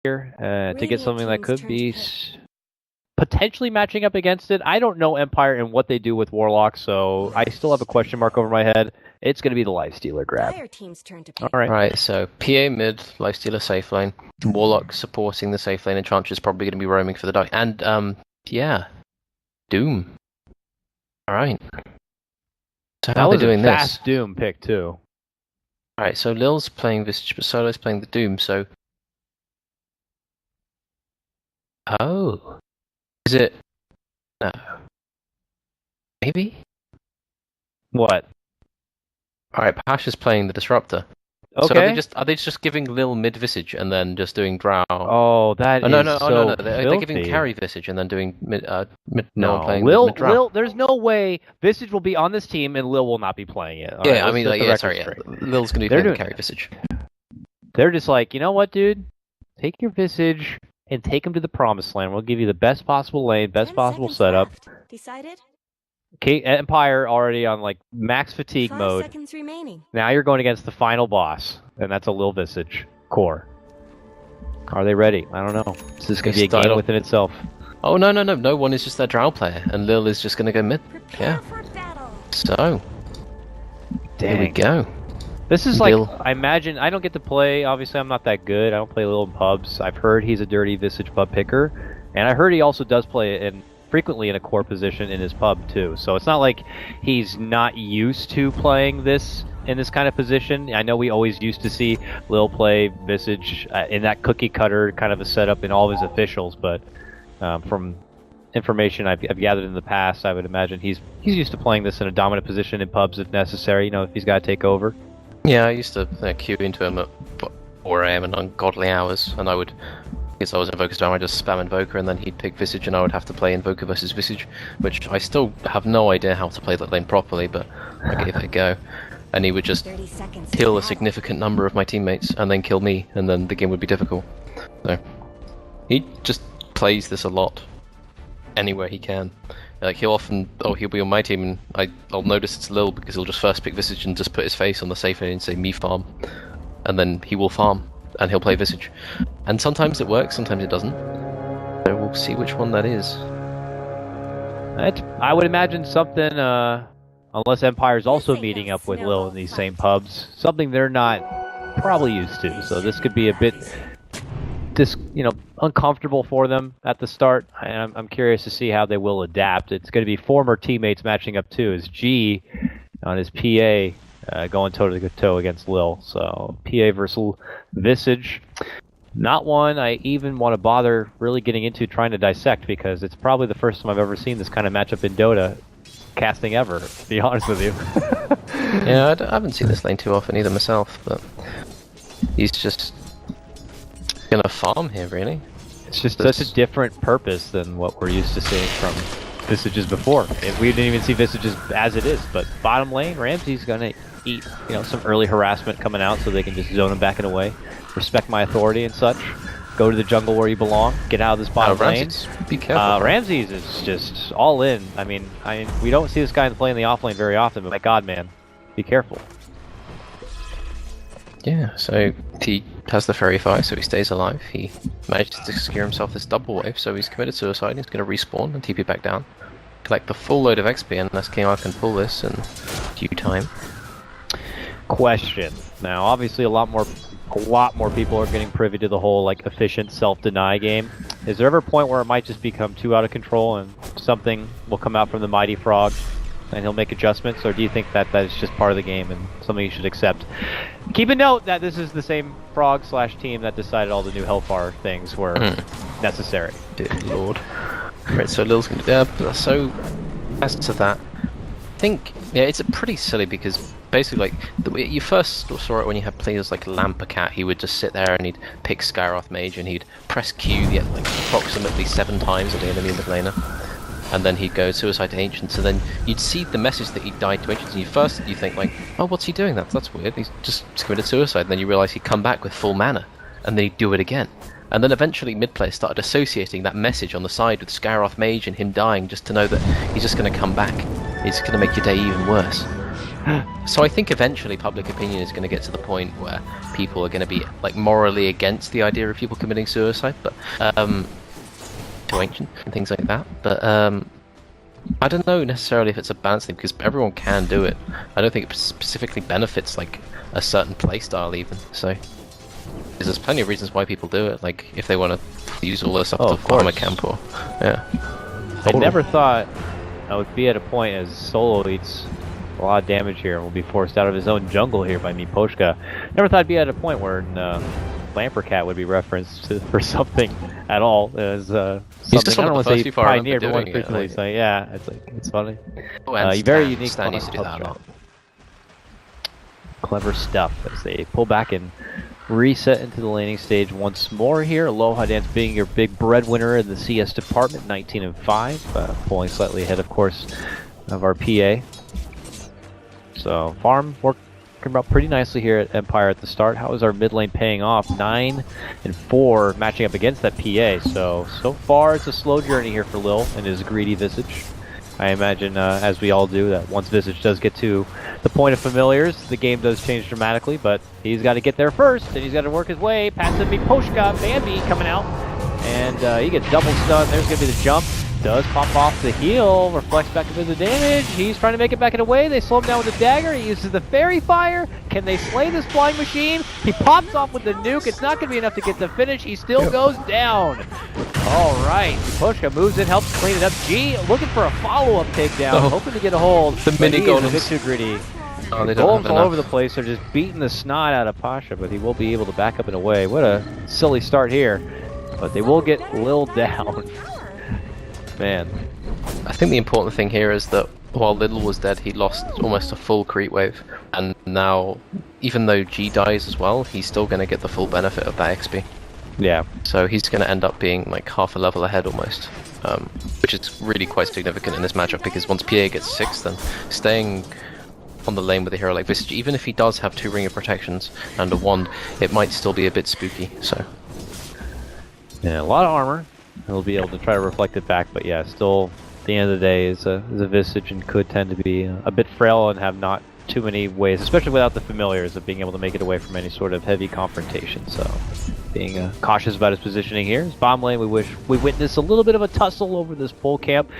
here to get something that could be potentially matching up against it. I don't know Empire and what they do with Warlock, so I still have a question mark over my head. It's going to be the Lifestealer grab. All right, so PA mid, Lifestealer safe lane, Warlock supporting the safe lane, and Tranche is probably going to be roaming for the dark. And, yeah, Doom. All right. So how are they doing this? That was a fast Doom pick, too. All right, so Lil's playing Visage, but Solo's playing the Doom, so... Oh. Is it... No. Maybe? What? Alright, Pash is playing the Disruptor. Okay. So are they just giving Lil mid Visage and then just doing Drow? Oh, that is no. They're giving carry Visage and then doing mid playing Lil, Drow. There's no way Visage will be on this team and Lil will not be playing it. Yeah, I mean, Lil's going to be playing carry Visage. They're just like, you know what, dude? Take your Visage and take him to the Promised Land. We'll give you the best possible lane, best possible setup. Decided? Okay, Empire already on like max fatigue mode. 5 seconds remaining. Now you're going against the final boss, and that's a Lil Visage core. Are they ready? I don't know. This is going to be a game within itself. Oh, no. No one is just their Drow player, and Lil is just going to go mid. Prepare for battle. So, there we go. This is like, I imagine, I don't get to play, obviously I'm not that good, I don't play Lil in pubs. I've heard he's a dirty Visage pub picker, and I heard he also does play frequently in a core position in his pub too. So it's not like he's not used to playing this in this kind of position. I know we always used to see Lil play Visage in that cookie cutter kind of a setup in all of his officials, but from information I've gathered in the past, I would imagine he's used to playing this in a dominant position in pubs if necessary, you know, if he's got to take over. Yeah, I used to queue into him at 4 AM and ungodly hours, and I would, because I was Invoker Storm, I just spam Invoker, and then he'd pick Visage, and I would have to play Invoker versus Visage, which I still have no idea how to play that lane properly, but I gave it a go. And he would just kill a significant number of my teammates, and then kill me, and then the game would be difficult. So, he just plays this a lot, anywhere he can. Like, he'll be on my team, and I'll notice it's Lil because he'll just first pick Visage and just put his face on the safe lane and say, me farm. And then he will farm, and he'll play Visage. And sometimes it works, sometimes it doesn't. So we'll see which one that is. I would imagine something, unless Empire's also meeting up with Lil in these same pubs, something they're not probably used to. So this could be a bit uncomfortable for them at the start, and I'm curious to see how they will adapt. It's going to be former teammates matching up too, as G on his PA going toe-to-toe against Lil. So PA versus Visage, not one I even want to bother really getting into trying to dissect, because it's probably the first time I've ever seen this kind of matchup in Dota casting ever, to be honest with you. Yeah, I haven't seen this lane too often either myself, but he's just gonna farm here, really. It's just such a different purpose than what we're used to seeing from Visages before. We didn't even see Visages as it is, but bottom lane, Ramsey's gonna eat, some early harassment coming out so they can just zone him back and away. Respect my authority and such. Go to the jungle where you belong. Get out of this bottom lane. Be careful. Ramsey's is just all in. I mean, we don't see this guy playing the off lane very often, but my god, man, be careful. Yeah, so he has the Fairy Fire, so he stays alive. He managed to secure himself this double wave, so he's committed suicide. He's going to respawn and TP back down. Collect the full load of XP, unless King R can pull this in due time. Question. Now, obviously, a lot more people are getting privy to the whole efficient self-deny game. Is there ever a point where it might just become too out of control and something will come out from the Mighty Frog and he'll make adjustments, or do you think that is just part of the game and something you should accept? Keep a note that this is the same Frog/team that decided all the new Hellfire things were necessary. Dear Lord. Right, so Lil's going to... so, as to that, I think, it's pretty silly because basically, you first saw it when you had players like Lampercat. He would just sit there and he'd pick Skyroth Mage and he'd press Q approximately 7 times at the enemy mid laner. And then he'd go suicide to Ancient, so then you'd see the message that he died to Ancients, and you think oh, what's he doing? That's weird, he's just committed suicide, and then you realise he'd come back with full mana, and then he'd do it again. And then eventually mid-players started associating that message on the side with Skyroth Mage and him dying, just to know that he's just going to come back. He's going to make your day even worse. So I think eventually public opinion is going to get to the point where people are going to be like morally against the idea of people committing suicide, but too ancient and things like that. But I don't know necessarily if it's a balanced thing because everyone can do it. I don't think it specifically benefits like a certain playstyle even. So there's plenty of reasons why people do it. Like if they want to use all this stuff to farm a camp or I never thought I would be at a point as Solo eats a lot of damage here and will be forced out of his own jungle here by Miposhka. Never thought I'd be at a point where Lampercat would be referenced for something at all as something. Just I don't want to say pioneered, but one frequently. Like... So yeah, it's funny. Oh, very unique. Stan used to do that a lot. Clever stuff as they pull back and reset into the laning stage once more here. Aloha Dance being your big breadwinner in the CS department, 19 and 5, pulling slightly ahead, of course, of our PA. So farm working out pretty nicely here at Empire at the start. How is our mid lane paying off? 9 and 4 matching up against that PA. So far it's a slow journey here for Lil and his greedy Visage. I imagine, as we all do, that once Visage does get to the point of familiars, the game does change dramatically, but he's got to get there first, and he's got to work his way. Past Miposhka, Bambi coming out, and he gets double stunned. There's going to be the jump. Does pop off the heal, reflects back into the damage. He's trying to make it back in a way. They slow him down with the dagger. He uses the fairy fire. Can they slay this flying machine? He pops off with the nuke. It's not going to be enough to get the finish. He still goes down. All right, Pushka moves in, helps clean it up. G looking for a follow-up takedown, hoping to get a hold. The mini golems. A bit too greedy. Oh, they golems all over the place. They're just beating the snot out of Pasha, but he will be able to back up and away. What a silly start here. But they will get Lil down. Man. I think the important thing here is that while Lil was dead, he lost almost a full creep wave. And now, even though G dies as well, he's still going to get the full benefit of that XP. Yeah. So he's going to end up being like half a level ahead almost, which is really quite significant in this matchup because once PA gets 6, then staying on the lane with a hero like Visage, even if he does have 2 Ring of Protections and a wand, it might still be a bit spooky. So yeah, a lot of armor. He'll be able to try to reflect it back, but yeah, still at the end of the day is a Visage and could tend to be a bit frail and have not too many ways, especially without the familiars, of being able to make it away from any sort of heavy confrontation. So being cautious about his positioning here. His bomb lane, we witnessed a little bit of a tussle over this pole camp.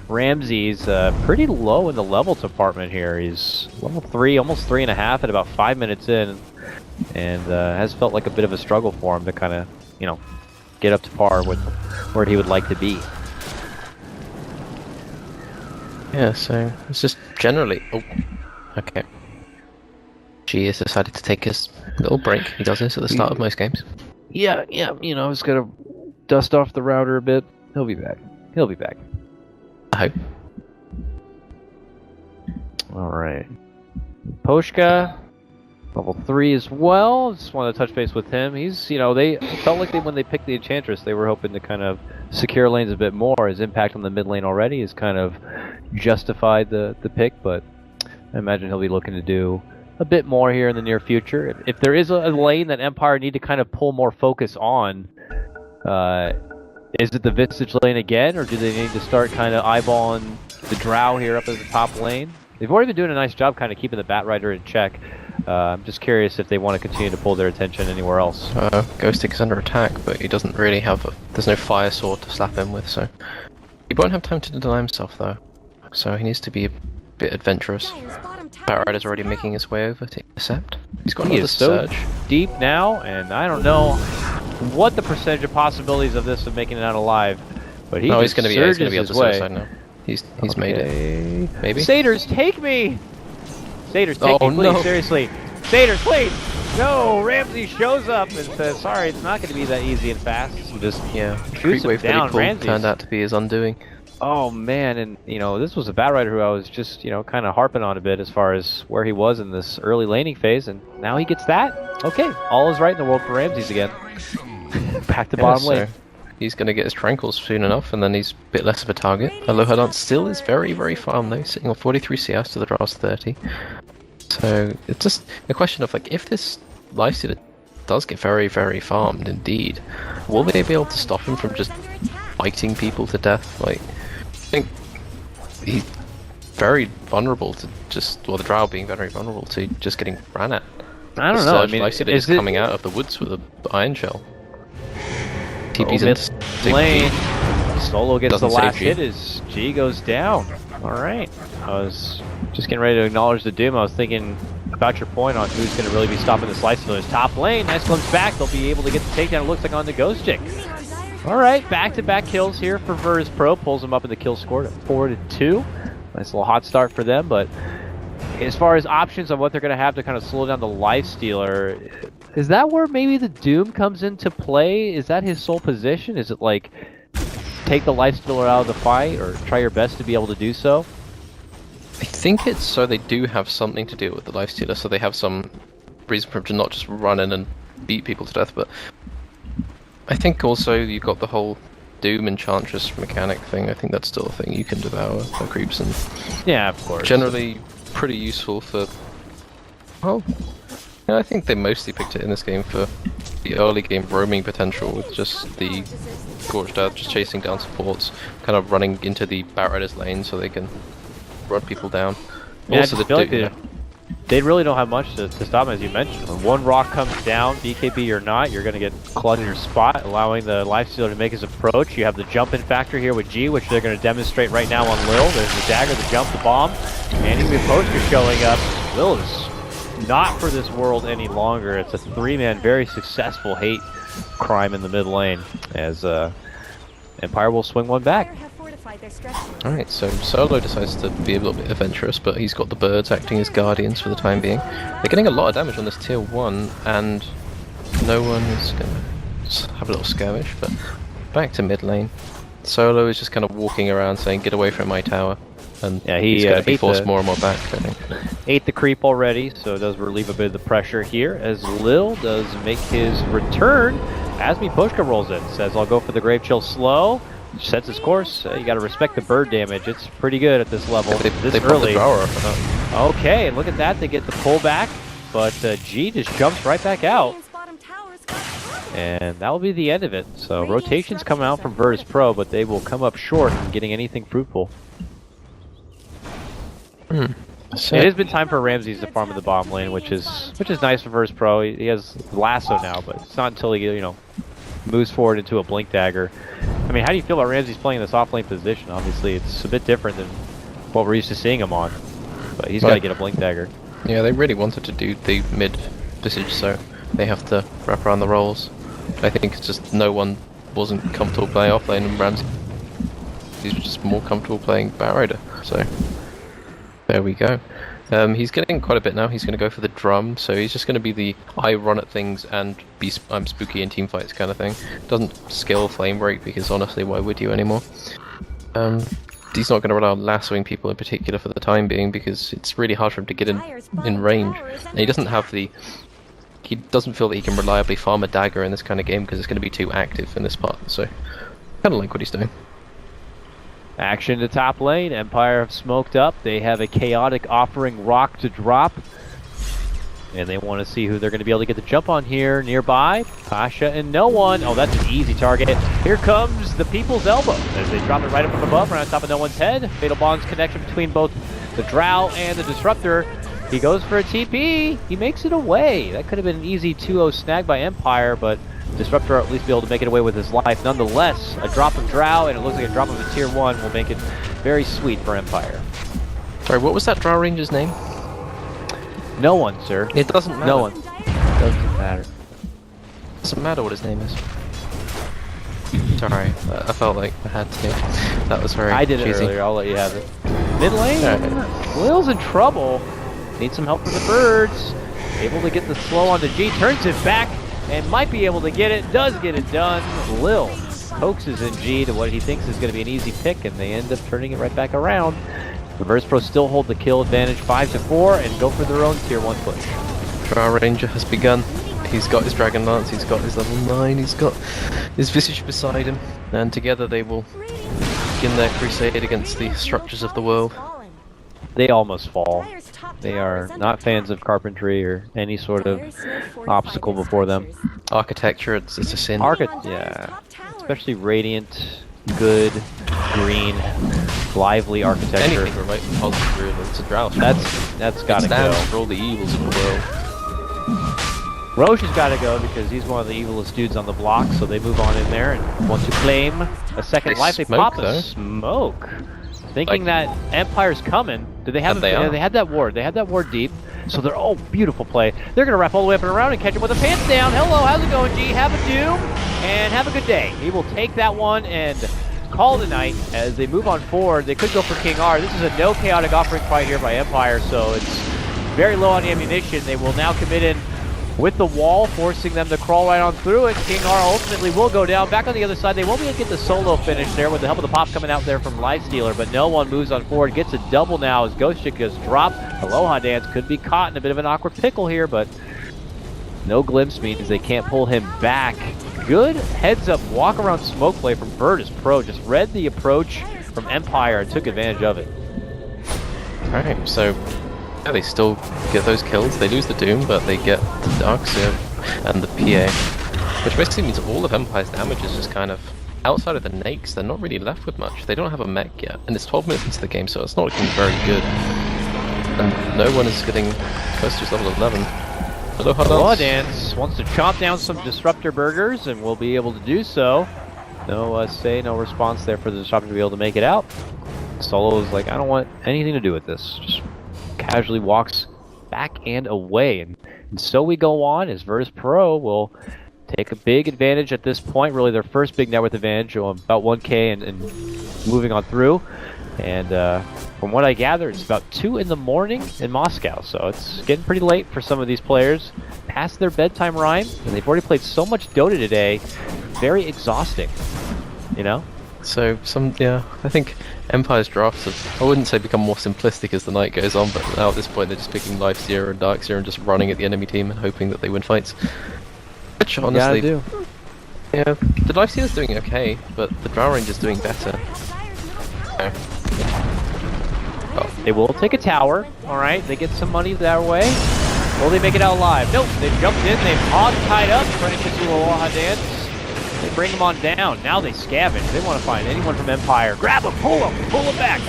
Ramsey's pretty low in the level department here. He's level 3, almost 3.5 at about 5 minutes in, and has felt like a bit of a struggle for him to kind of, get up to par with where he would like to be. Yeah, so it's just generally... Oh, okay. G has decided to take his little break. He does this at the start of most games. Yeah, he's gonna dust off the router a bit. He'll be back. I hope. Alright. Poshka, level 3 as well. Just wanted to touch base with him. He's, they felt like when they picked the Enchantress, they were hoping to kind of secure lanes a bit more. His impact on the mid lane already has kind of justified the pick, but I imagine he'll be looking to do a bit more here in the near future. If there is a lane that Empire need to kind of pull more focus on, is it the Visage lane again, or do they need to start kind of eyeballing the Drow here up at the top lane? They've already been doing a nice job kind of keeping the Batrider in check. I'm just curious if they want to continue to pull their attention anywhere else. Ghostic is under attack, but he doesn't really have there's no fire sword to slap him with, so he won't have time to deny himself though. So he needs to be a bit adventurous. Batrider's already making his way over to intercept. He's got another surge. So deep now, and I don't know what the percentage of possibilities of this of making it out alive, but he's going to be able to suicide now. He's made it. Maybe. Satyrs, take me! Satyrs, take me, please, seriously. Satyrs, please! No, Ramsey shows up and says, sorry, it's not going to be that easy and fast. So just, creep wave that he pulled turned out to be his undoing. Oh man, and this was a Batrider who I was just, kind of harping on a bit as far as where he was in this early laning phase, and now he gets that? Okay, all is right in the world for Ramses again. Back to bottom lane. He's going to get his Tranquils soon enough, and then he's a bit less of a target. Aloha Dance still is very, very farm though, sitting on 43 CS to the Draw's 30. So it's just a question of if this Lifestealer does get very, very farmed indeed, will they be able to stop him from just fighting people to death? I think he's very vulnerable to just, well, the Drow being very vulnerable to just getting ran at. I don't know. I mean, is coming out of the woods with an iron shell. TP's in lane. Solo gets the last G. hit as G goes down. Alright. I was just getting ready to acknowledge the doom. I was thinking about your point on who's going to really be stopping the slice stealers. Top lane, nice comes back. They'll be able to get the takedown. It looks like on the ghost stick. Alright, back-to-back kills here for Virtus.pro. Pulls them up in the kill score to 4-2. Nice little hot start for them, but as far as options on what they're going to have to kind of slow down the lifestealer, is that where maybe the Doom comes into play? Is that his sole position? Is it like take the lifestealer out of the fight, or try your best to be able to do so? I think it's so they do have something to do with the lifestealer, so they have some reason for him to not just run in and beat people to death, but I think also you've got the whole Doom Enchantress mechanic thing. I think that's still a thing you can devour for creeps, and yeah, of course. Generally pretty useful for, well, yeah, I think they mostly picked it in this game for the early game roaming potential with just the Scorched Earth just chasing down supports, kind of running into the Batrider's lane so they can run people down. Yeah, also, I feel like they really don't have much to stop them, as you mentioned. When one rock comes down, BKB or not, you're going to get clubbed in your spot, allowing the lifestealer to make his approach. You have the jump-in factor here with G, which they're going to demonstrate right now on Lil. There's the dagger, the jump, the bomb, and even poster showing up. Lil is not for this world any longer. It's a three-man, very successful hate crime in the mid lane, as Empire will swing one back. Alright, so Solo decides to be a little bit adventurous, but he's got the birds acting as guardians for the time being. They're getting a lot of damage on this tier 1, and no one is going to have a little skirmish, but back to mid lane. Solo is just kind of walking around saying, get away from my tower, and yeah, he's going to be forced more and more back, I think. Ate the creep already, so it does relieve a bit of the pressure here, as Lil does make his return. Asmi Pushka rolls in, says, I'll go for the Grave Chill slow. Sets his course. You got to respect the bird damage. It's pretty good at this level. Yeah, this early. Okay, look at that. They get the pullback, but G just jumps right back out. And that will be the end of it. So rotations come out from Virtus.pro, but they will come up short in getting anything fruitful. It has been time for Ramses to farm in the bottom lane, which is nice for Virtus.pro. He has Lasso now, but it's not until he moves forward into a Blink Dagger. I mean, how do you feel about Ramses playing this off-lane position? Obviously, it's a bit different than what we're used to seeing him on. But he's got to get a Blink Dagger. Yeah, they really wanted to do the mid Visage, so they have to wrap around the roles. I think it's just no one wasn't comfortable playing off-lane, and Ramses was just more comfortable playing Batrider. So, there we go. He's getting quite a bit now. He's going to go for the drum, so he's just going to be the I run at things and I'm spooky in team fights kind of thing. Doesn't skill flame break because honestly, why would you anymore? He's not going to rely on lassoing people in particular for the time being because it's really hard for him to get in range. And he doesn't have the. He doesn't feel that he can reliably farm a dagger in this kind of game because it's going to be too active in this part. So, kind of like what he's doing. Action to top lane. Empire have smoked up. They have a chaotic offering rock to drop. And they want to see who they're going to be able to get the jump on here. Nearby, Pasha and no one. Oh, that's an easy target. Here comes the People's Elbow as they drop it right up from above, right on top of no one's head. Fatal Bond's connection between both the Drow and the Disruptor. He goes for a TP. He makes it away. That could have been an easy 2-0 snag by Empire, but Disruptor will at least be able to make it away with his life. Nonetheless, a drop of Drow, and it looks like a drop of a tier 1 will make it very sweet for Empire. Sorry, what was that Drow Ranger's name? No one, sir. It doesn't matter. No one. Doesn't matter. Doesn't matter what his name is. Sorry, I felt like I had to. That was very I did it cheesy. earlier, I'll let you have it. Mid lane? Will's in trouble. Needs some help from the birds. Able to get the slow on the G, turns it back, and might be able to get it. Does get it done. Lil coaxes in G to what he thinks is going to be an easy pick, and they end up turning it right back around. The Virtus.pro still hold the kill advantage 5-4 and go for their own tier 1 push. Drow Ranger has begun. He's got his Dragon Lance, he's got his level 9, he's got his Visage beside him, and together they will begin their crusade against the structures of the world. They almost fall. They are not fans of carpentry or any sort of obstacle before them. Architecture, it's a sin. Yeah. Especially Radiant. good, green, lively architecture. Anything remote and positive, really. It's a drought. That's gotta it stands go. for all the evils of the world. Roche has got to go because he's one of the evilest dudes on the block, so they move on in there and want to claim a second life. They pop a smoke, thinking that Empire's coming. Do they have? They had that ward. They had that ward deep, so they're beautiful play. They're gonna wrap all the way up and around and catch him with a pants down. Hello, how's it going, G? Have a doom and have a good day. He will take that one and call it a night as they move on forward. They could go for King R. This is a no chaotic offering fight here by Empire, so it's very low on the ammunition. They will now commit in with the wall, forcing them to crawl right on through it. King R ultimately will go down. Back on the other side, they won't be able to get the solo finish there with the help of the pop coming out there from Lifestealer, but no one moves on forward. Gets a double now as Ghost Chick gets dropped. Aloha Dance could be caught in a bit of an awkward pickle here, but no glimpse means they can't pull him back. Good heads up walk around smoke play from Virtus.pro. Just read the approach from Empire and took advantage of it. Alright, so yeah, they still get those kills. They lose the Doom, but they get the Darkseer and the PA, which basically means all of Empire's damage is just kind of outside of the Nakes. They're not really left with much. They don't have a mech yet, and it's 12 minutes into the game, so it's not looking very good. And no one is getting close to level 11. Aloha Dance wants to chomp down some Disruptor burgers, and will be able to do so. No no response there for the Disruptor to be able to make it out. Solo is like, I don't want anything to do with this. Just casually walks back and away, and so we go on as Virtus.pro will take a big advantage at this point, really their first big net worth advantage, about 1k and moving on through. And from what I gather, it's about 2 in the morning in Moscow, so it's getting pretty late for some of these players, past their bedtime rhyme, and they've already played so much Dota today, very exhausting, you know? So, I think Empire's drafts have, I wouldn't say become more simplistic as the night goes on, but now at this point they're just picking Lifestealer and Darkseer and just running at the enemy team and hoping that they win fights. Which, honestly, the Lifestealer's doing okay, but the Drow Ranger's doing better. They will take a tower, alright, they get some money that way. Will they make it out alive? Nope, they've jumped in, they've tied up, trying to get to Aloha Dance. They bring them on down. Now they scavenge. They want to find anyone from Empire. Grab him, pull him back.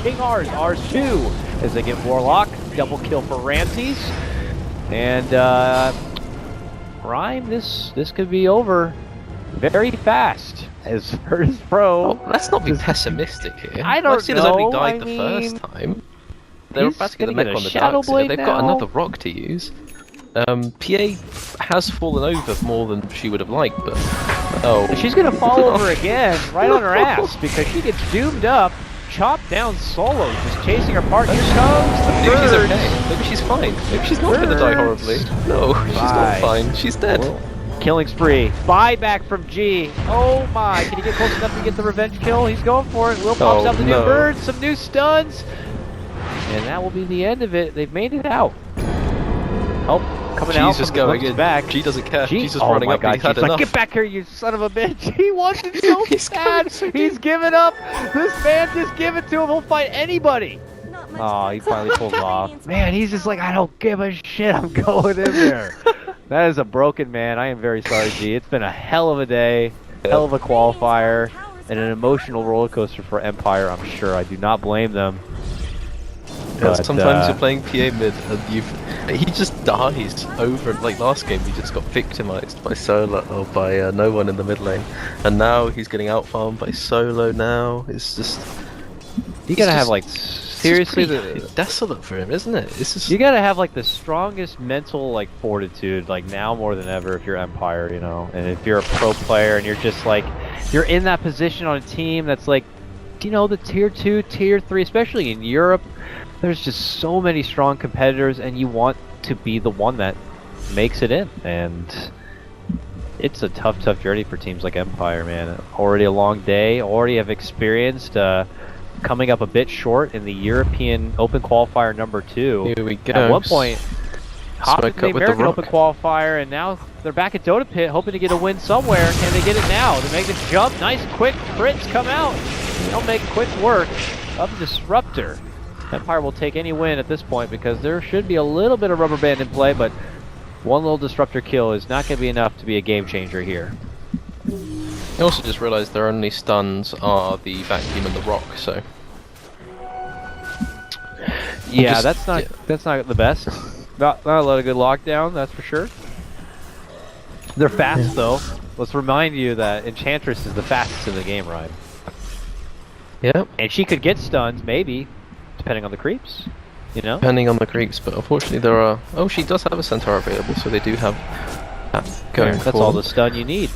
King R's too. As they get Warlock. Double kill for Ramses. And Rhyme, this could be over very fast. As Virtus.pro. Let's not be pessimistic here. I don't know. Has only died the first time. They're about to get a mech on the Darkseer. They've got another rock to use. PA has fallen over more than she would have liked, but she's gonna fall over again, right on her ass, because she gets doomed up, chopped down solo, just chasing her part. Here comes the Maybe she's okay. Maybe she's fine. Maybe she's not gonna die horribly. No, she's not fine. She's dead. Killing spree. Buyback from G. Oh my! Can he get close enough to get the revenge kill? He's going for it. Will pops out the new bird, some new stuns, and that will be the end of it. They've made it out. Coming out. She's just going in. Back. She doesn't care. She's just running up. God, she's like, get back here, you son of a bitch! He wants it so bad. He's giving up. This man just give it to him. He'll fight anybody. Oh, he finally pulls off. Man, he's just like, I don't give a shit. I'm going in there. That is a broken man. I am very sorry, G. It's been a hell of a day, hell of a qualifier, and an emotional roller coaster for Empire. I'm sure. I do not blame them. But, sometimes you're playing PA mid and he just dies over. Like last game, he just got victimized by Solo or by no one in the mid lane, and now he's getting out farmed by Solo. Now it's just you gotta have like seriously desolate for him, isn't it? It's just you gotta have like the strongest mental like fortitude, like now more than ever if you're Empire, you know, and if you're a pro player and you're just like you're in that position on a team that's like, you know, the tier 2, tier 3, especially in Europe. There's just so many strong competitors, and you want to be the one that makes it in. And it's a tough journey for teams like Empire, man. Already a long day. Already have experienced coming up a bit short in the European Open Qualifier number 2. Here we go. At one point, hopped in the American Open Qualifier, and now they're back at Dota Pit, hoping to get a win somewhere. Can they get it now? They make the jump. Nice, quick crits come out. They'll make quick work of Disruptor. Empire will take any win at this point because there should be a little bit of rubber band in play, but one little Disruptor kill is not going to be enough to be a game changer here. I also just realised their only stuns are the vacuum and the rock, so... Yeah, that's not the best. Not a lot of good lockdown, that's for sure. They're fast though. Let's remind you that Enchantress is the fastest in the game, right? Yeah. And she could get stuns, maybe, depending on the creeps. You know? Depending on the creeps, but unfortunately there are... Oh, she does have a centaur available, so they do have that going That's all the stun you need.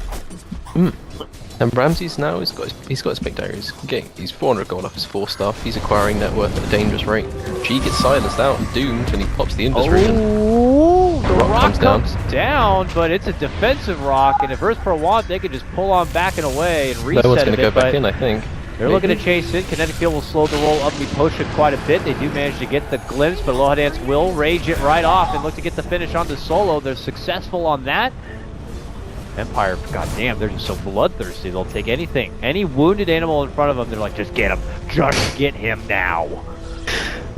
And Ramses now he's got his big dagger. He's 400 gold off his 4-star. He's acquiring net worth at a dangerous rate. G gets silenced out and doomed when he pops the industry. Oh, the rock comes down, but it's a defensive rock, and if Virtus.pro want, they could just pull on back and away and reset. No one's going to go back in, I think. They're looking to chase it. Kinetic Field will slow the roll up and be pushed quite a bit. They do manage to get the glimpse, but Aloha Dance will rage it right off and look to get the finish on the solo. They're successful on that. Empire, goddamn, they're just so bloodthirsty. They'll take anything. Any wounded animal in front of them, they're like, just get him. Just get him now.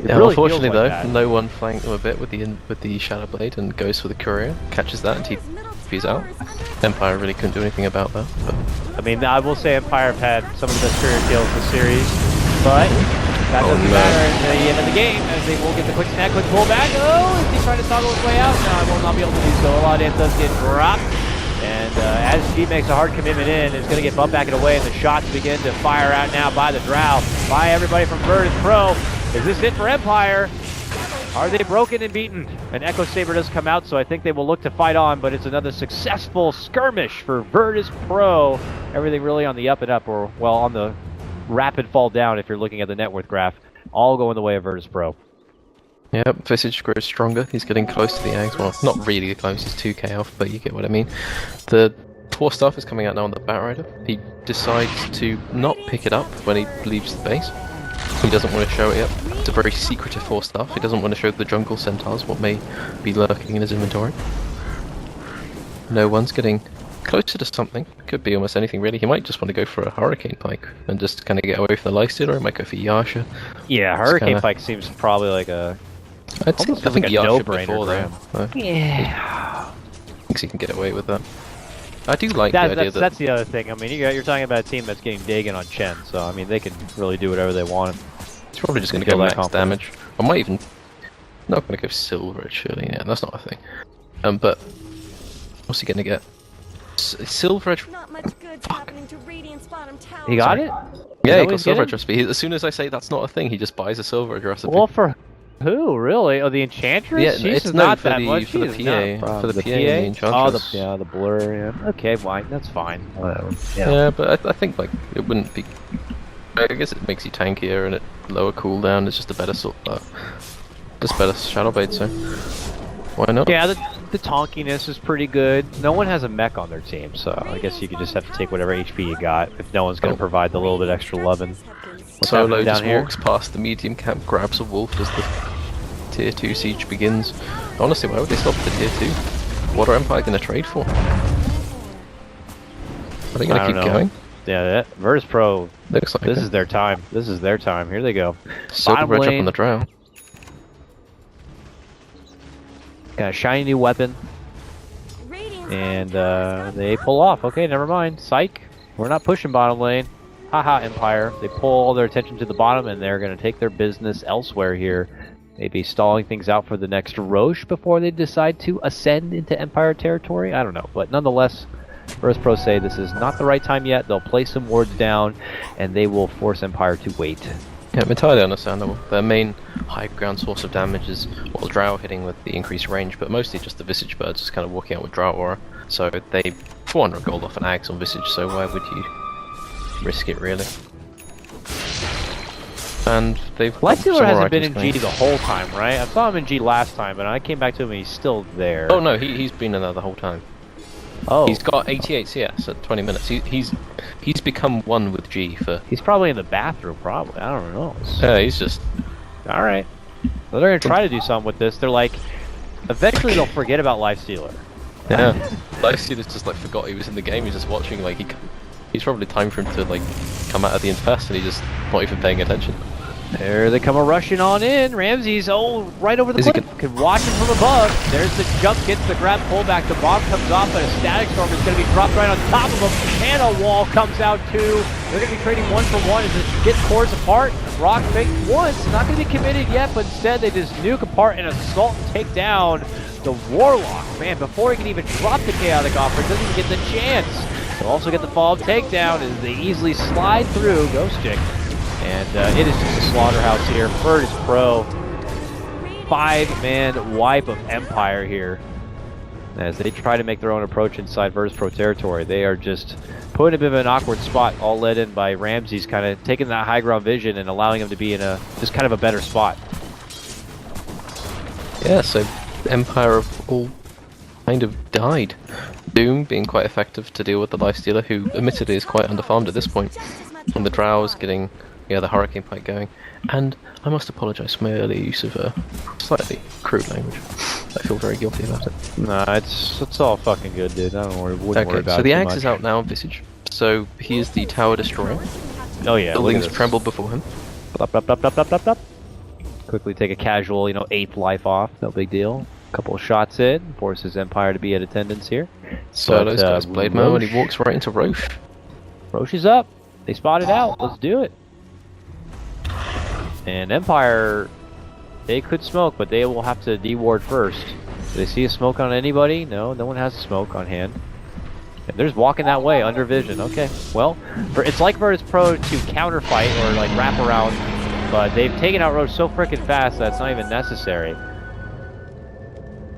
Yeah, really unfortunately like though, that. no one flanked them a bit with the Shadow Blade and goes for the courier, catches that and TP's out. Empire really couldn't do anything about that. But... I mean, I will say Empire have had some of the best courier kills in the series, but that doesn't matter at the end of the game, as they will get the quick snap, quick pullback. Oh, is he trying to toggle his way out? No, I will not be able to do so. A lot of it does get dropped. And as G makes a hard commitment in, it's going to get bumped back and away, and the shots begin to fire out now by the Drow, by everybody from Virtus.pro. Is this it for Empire? Are they broken and beaten? An Echo Saber does come out, so I think they will look to fight on, but it's another successful skirmish for Virtus.pro. Everything really on the up and up, or, well, on the rapid fall down if you're looking at the net worth graph. All going the way of Virtus.pro. Yep, Visage grows stronger. He's getting close to the Ags. Well, not really close, he's 2k off, but you get what I mean. The 4 stuff is coming out now on the Batrider. He decides to not pick it up when he leaves the base. He doesn't want to show it yet. It's a very secretive 4 stuff. He doesn't want to show the jungle centaurs what may be lurking in his inventory. No one's getting closer to something. Could be almost anything really. He might just want to go for a Hurricane Pike and just kind of get away from the Lifesteal, or he might go for Yasha. Yeah, Hurricane Pike seems probably like a... I think a Yasha no-brainer before for him. Yeah. Thinks he can get away with that. I do like the idea that's the other thing. I mean, you're talking about a team that's getting Dagon on Chen, so I mean, they can really do whatever they want. He's probably just going to go max damage. I might even... not going to go Silver, surely. Yeah, that's not a thing. But... what's he going to get? Silver Edge... Not much good's happening to Radiant's bottom tower. He got it? Yeah, he got Silver Edge recipe. As soon as I say that's not a thing, he just buys a Silver Edge recipe. Well, for who, really? Oh, the Enchantress? Yeah, She's it's not for that the, much. for the PA. For the PA and the Enchantress. Oh, the blur, yeah. Okay, fine, that's fine. Whatever. Yeah, but I think, like, it wouldn't be... I guess it makes you tankier and it lower cooldown. It's just a better sort just better Shadow Blade, so... why not? Yeah, the tonkiness is pretty good. No one has a mech on their team, so I guess you could just have to take whatever HP you got if no one's going to provide the little bit extra loving. Solo just walks past the medium camp, grabs a wolf as the tier 2 siege begins. Honestly, why would they stop at the tier 2? What are Empire going to trade for? Are they going to keep going? Yeah, Virtus.pro, looks like this is their time. This is their time. Here they go. Silver Edge up on the Drow. Got a shiny new weapon. And they pull off. Okay, never mind. Psych. We're not pushing bottom lane. Haha, Empire. They pull all their attention to the bottom, and they're going to take their business elsewhere here. Maybe stalling things out for the next Roche before they decide to ascend into Empire territory. I don't know. But nonetheless, Virtus.pro say this is not the right time yet. They'll place some wards down, and they will force Empire to wait. Yeah, entirely understandable. Their main high ground source of damage is, well, Drow hitting with the increased range, but mostly just the Visage birds just kind of walking out with Drow Aura. So they 400 gold off an Axe on Visage, so why would you risk it, really? And they've... Lifestealer hasn't been in G the whole time, right? I saw him in G last time, but I came back to him and he's still there. Oh no, he's been in there the whole time. Oh. He's got 88 CS at 20 minutes. He's become one with G for... He's probably in the bathroom, probably. I don't know. Yeah, he's just... Alright. Well, they're going to try to do something with this. They're like... Eventually they'll forget about Lifestealer. Yeah. Lifestealer's just like forgot he was in the game. He's just watching, like, he's probably time for him to, like, come out of the infest and he's just not even paying attention. There they come rushing on in. Ramsey's right over the cliff. Can watch him from above. There's the jump, gets the grab, pullback. The bomb comes off, but a static storm is going to be dropped right on top of him. And a wall comes out too. They're going to be trading 1-for-1 as it gets cores apart. Rock faked once, not going to be committed yet, but instead they just nuke apart and assault and take down the Warlock. Man, before he can even drop the chaotic offer, doesn't even get the chance. They'll also get the follow-up takedown as they easily slide through Ghost Chick. And it is just a slaughterhouse here. Virtus.pro, 5-man wipe of Empire here. As they try to make their own approach inside Virtus.pro territory. They are just put in a bit of an awkward spot, all led in by Ramsey's kind of taking that high ground vision and allowing him to be in a just kind of a better spot. Yeah, so Empire have all kind of died. Doom being quite effective to deal with the Lifestealer, who admittedly is quite underfarmed at this point. And the Drow's getting the Hurricane Pike going. And I must apologise for my earlier use of slightly crude language. I feel very guilty about it. Nah, it's all fucking good, dude. I don't worry, wouldn't worry about it. So the too axe much. is out now, Visage. So he is the Tower Destroyer. Oh yeah, Buildings tremble before him. Up, up, up, up, up, up, up. Quickly take a casual, 8th life off. No big deal. Couple of shots in, forces Empire to be at attendance here. Solo's got his Blade Mail and he walks right into Roche. Roche is up. They spot it out. Let's do it. And Empire, they could smoke, but they will have to deward first. Do they see a smoke on anybody? No, no one has a smoke on hand. And they're just walking that way, under vision. Okay, well, it's like Virtus.pro to counterfight or like wrap around, but they've taken out Roche so freaking fast that it's not even necessary.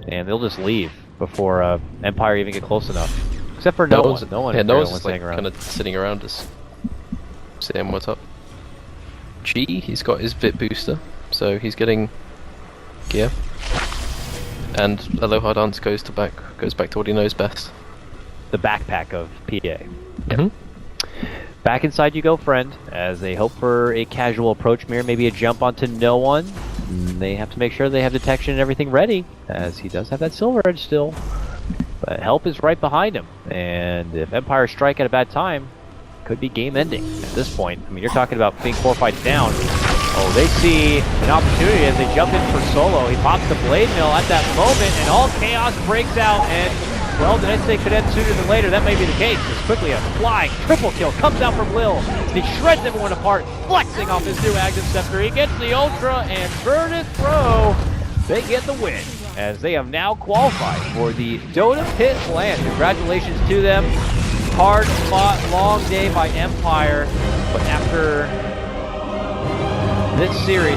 And they'll just leave before Empire even get close enough. Except for no one. No one's just like kind of sitting around just saying what's up. G, he's got his Vit booster, so he's getting gear. And Aloha Dance goes back to what he knows best. The backpack of PA. Yep. Back inside you go, friend, as they hope for a casual approach mirror, maybe a jump onto no one. They have to make sure they have detection and everything ready, as he does have that Silver Edge still. But help is right behind him, and if Empire strike at a bad time, could be game ending at this point. I mean, you're talking about being 4 fights down. Oh, they see an opportunity as they jump in for Solo. He pops the Blade Mill at that moment, and all chaos breaks out, and well, did I say could end sooner than later? That may be the case, as quickly a flying triple kill comes out from Lil. He shreds everyone apart, flexing off his new Agnes Scepter. He gets the Ultra, and Virtus.pro, they get the win, as they have now qualified for the Dota Pit Land. Congratulations to them. Hard fought, long day by Empire, but after this series,